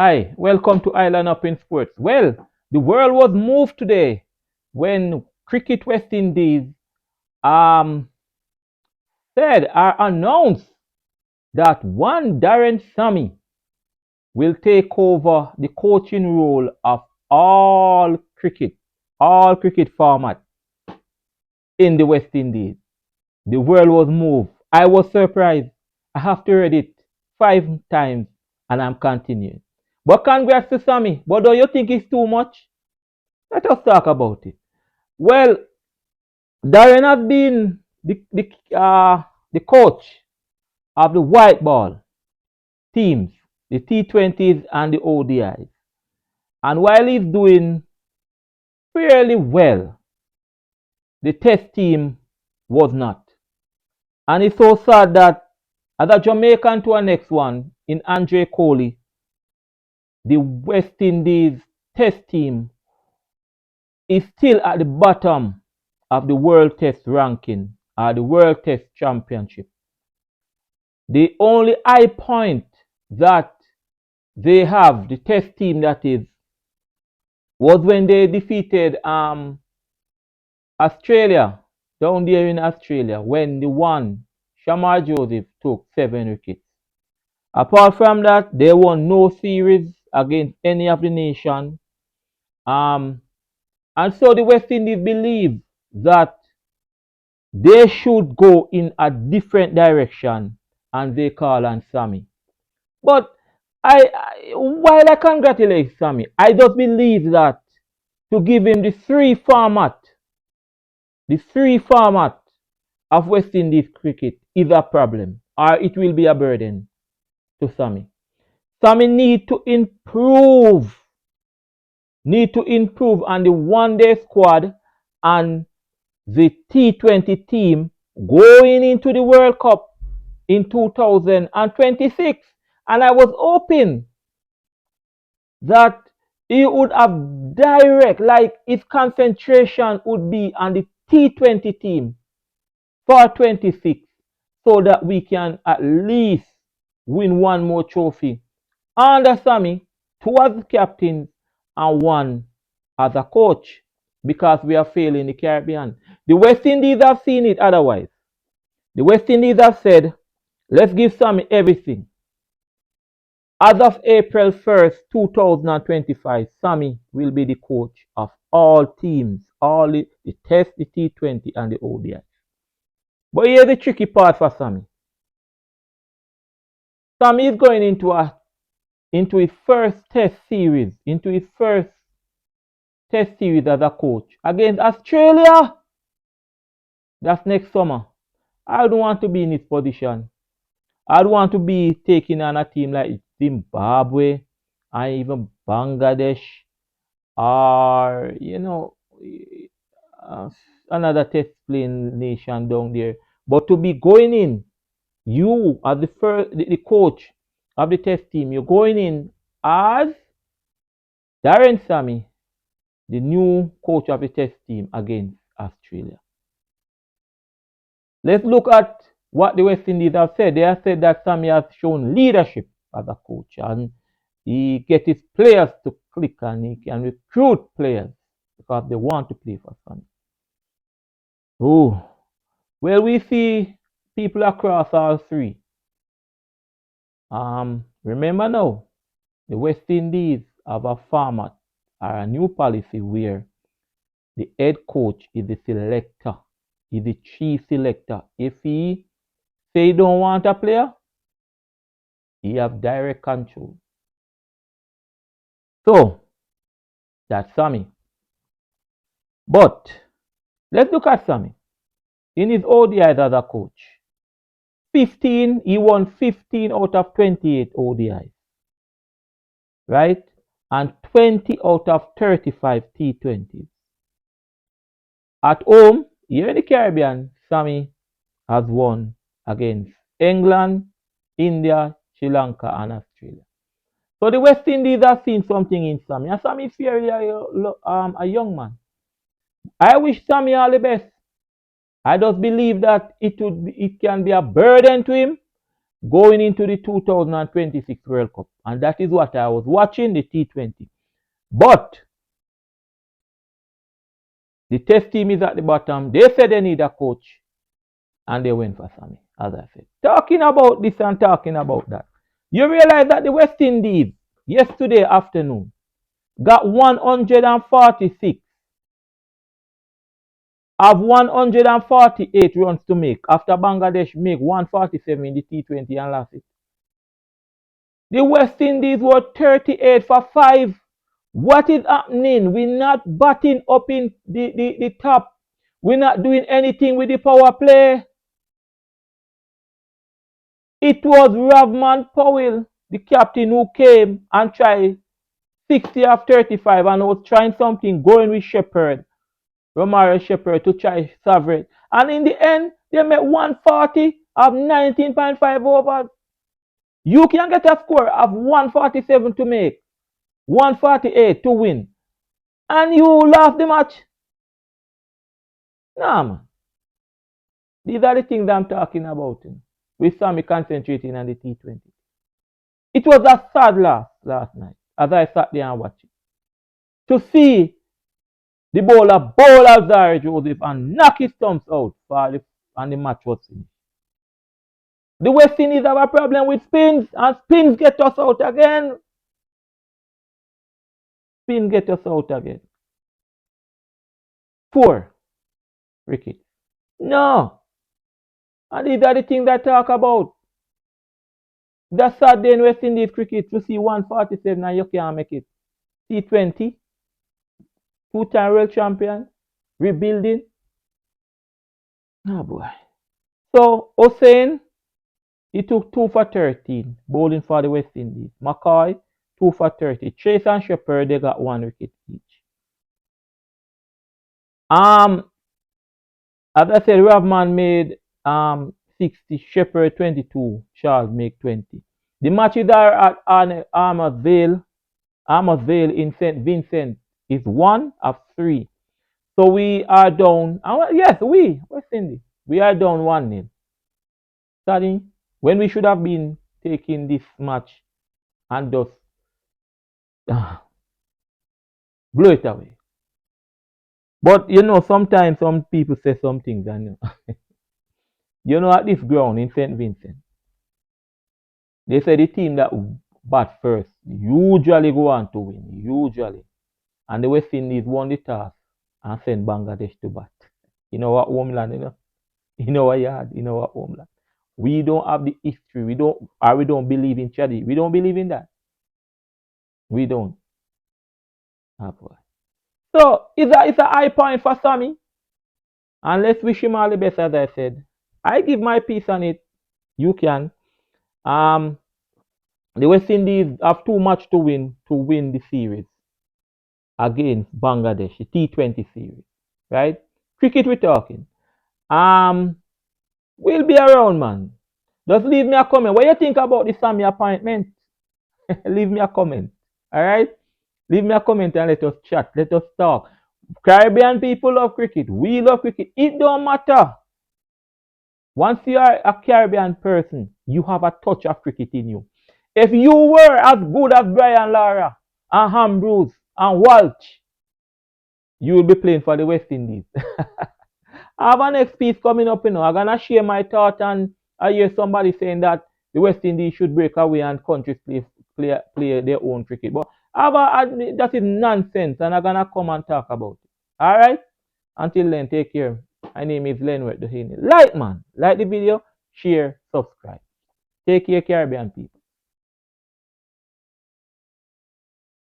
Hi, welcome to Island Up in Sports. Well, the world was moved today when Cricket West Indies um, said or announced that one Daren Sammy will take over the coaching role of all cricket format in the West Indies. The world was moved. I was surprised. I have to read it 5 times and I'm continuing. But congrats to Sammy. But do you think it's too much? Let us talk about it. Well, Darren has been the coach of the white ball teams, the T20s and the ODIs. And while he's doing fairly well, the test team was not. And it's so sad that as a Jamaican to our next one, in Andre Coley, the West Indies test team is still at the bottom of the World Test ranking or the World Test Championship. The only high point that they have, the test team that is, was when they defeated Australia, down there in Australia, when the one, Shamar Joseph, took 7 wickets. Apart from that, they won no series against any of the nation. And so the West Indies believe that they should go in a different direction and they call on Sammy. But while I congratulate Sammy, I just believe that to give him the three format of West Indies cricket is a problem, or it will be a burden to Sammy. Sammy need to improve on the one-day squad and the T20 team going into the World Cup in 2026. And I was hoping that he would have direct, like his concentration would be on the T20 team for 26 so that we can at least win one more trophy under Sammy, 2 as captain and 1 as a coach, because we are failing the Caribbean. The West Indies have seen it otherwise. The West Indies have said, let's give Sammy everything. As of April 1st, 2025, Sammy will be the coach of all teams, all the Test, the T20, and the ODI. But here's the tricky part for Sammy. Sammy is going into his first Test series, as a coach against Australia. That's next summer. I don't want to be in this position. I don't want to be taking on a team like Zimbabwe and even Bangladesh or, another test playing nation down there. But to be going in, you as the coach of the test team, you're going in as Daren Sammy, the new coach of the test team against Australia. Let's look at what the West Indies have said. They have said that Sammy has shown leadership as a coach and he gets his players to click and he can recruit players because they want to play for Sammy. Oh, well, we see people across all three. Remember now, the West Indies have a format or a new policy where the head coach is the selector, is the chief selector. If he say he don't want a player, he have direct control. So that's Sammy. But let's look at Sammy. In his ODIs as a coach, he won 15 out of 28 ODIs, right? And 20 out of 35 T20s. At home, here in the Caribbean, Sammy has won against England, India, Sri Lanka, and Australia. So the West Indies have seen something in Sammy. And Sammy is fairly a young man. I wish Sammy all the best. I just believe that it can be a burden to him going into the 2026 World Cup. And that is what I was watching, the T20. But the test team is at the bottom. They said they need a coach, and they went for Sammy, as I said. Talking about this and talking about that. You realize that the West Indies, yesterday afternoon, got 146 of 148 runs to make after Bangladesh make 147 in the T20 and lost it. The West Indies were 38 for 5. What is happening? We're not batting up in the top. We're not doing anything with the power play. It was Ravman Powell, the captain, who came and tried 60 of 35 and was trying something, going with Shepherd, Romario Shepherd, to try Sovereign. And in the end, they made 140 of 19.5 overs. You can get a score of 147 to make, 148 to win, and you lost the match. Nah, man. These are the things I'm talking about. With Sammy concentrating on the T20. It was a sad loss last night as I sat there and watched it. To see the bowler bowl Alzarri Joseph and knock his thumbs out and the match was finished. The West Indies have a problem with spins, and spins get us out again. Spin get us out again. 4 wickets. No. And these are the things I talk about. That's sad day in West Indies cricket to see 147 and you can't make it. T20, 2-time world champion, rebuilding. Oh boy. So Hussain, he took 2 for 13, bowling for the West Indies. McCoy, 2 for 30. Chase and Shepherd, they got 1 wicket each. As I said, Ravman made 60, Shepherd 22, Charles make 20. The matches are at Armours Vale in St. Vincent is 1 of 3. So we are down. Yes, West Indies. We are down 1-0. Starting when we should have been taking this match and just blow it away. But you know, sometimes some people say some things, and at this ground in St. Vincent, they say the team that bat first usually go on to win. Usually. And the West Indies won the toss and sent Bangladesh to bat. You know what, homeland, in our yard, in our homeland. We don't have the history. We don't believe in charity. We don't believe in that. We don't. So it's a high point for Sammy. And let's wish him all the best, as I said. I give my piece on it. You can. The West Indies have too much to win the series against Bangladesh, the T20 series. Right? Cricket we're talking. We'll be around, man. Just leave me a comment. What you think about the Sammy appointment? Leave me a comment. Alright? Leave me a comment and let us chat. Let us talk. Caribbean people love cricket. We love cricket. It don't matter. Once you are a Caribbean person, you have a touch of cricket in you. If you were as good as Brian Lara and Ambrose and Walsh, you will be playing for the West Indies. I have an next piece coming up, I'm going to share my thought, and I hear somebody saying that the West Indies should break away and countries play their own cricket. But that is nonsense, and I'm going to come and talk about it. All right? Until then, take care. My name is Lenwet Doheny. Like the video, share, subscribe. Take care, Caribbean people.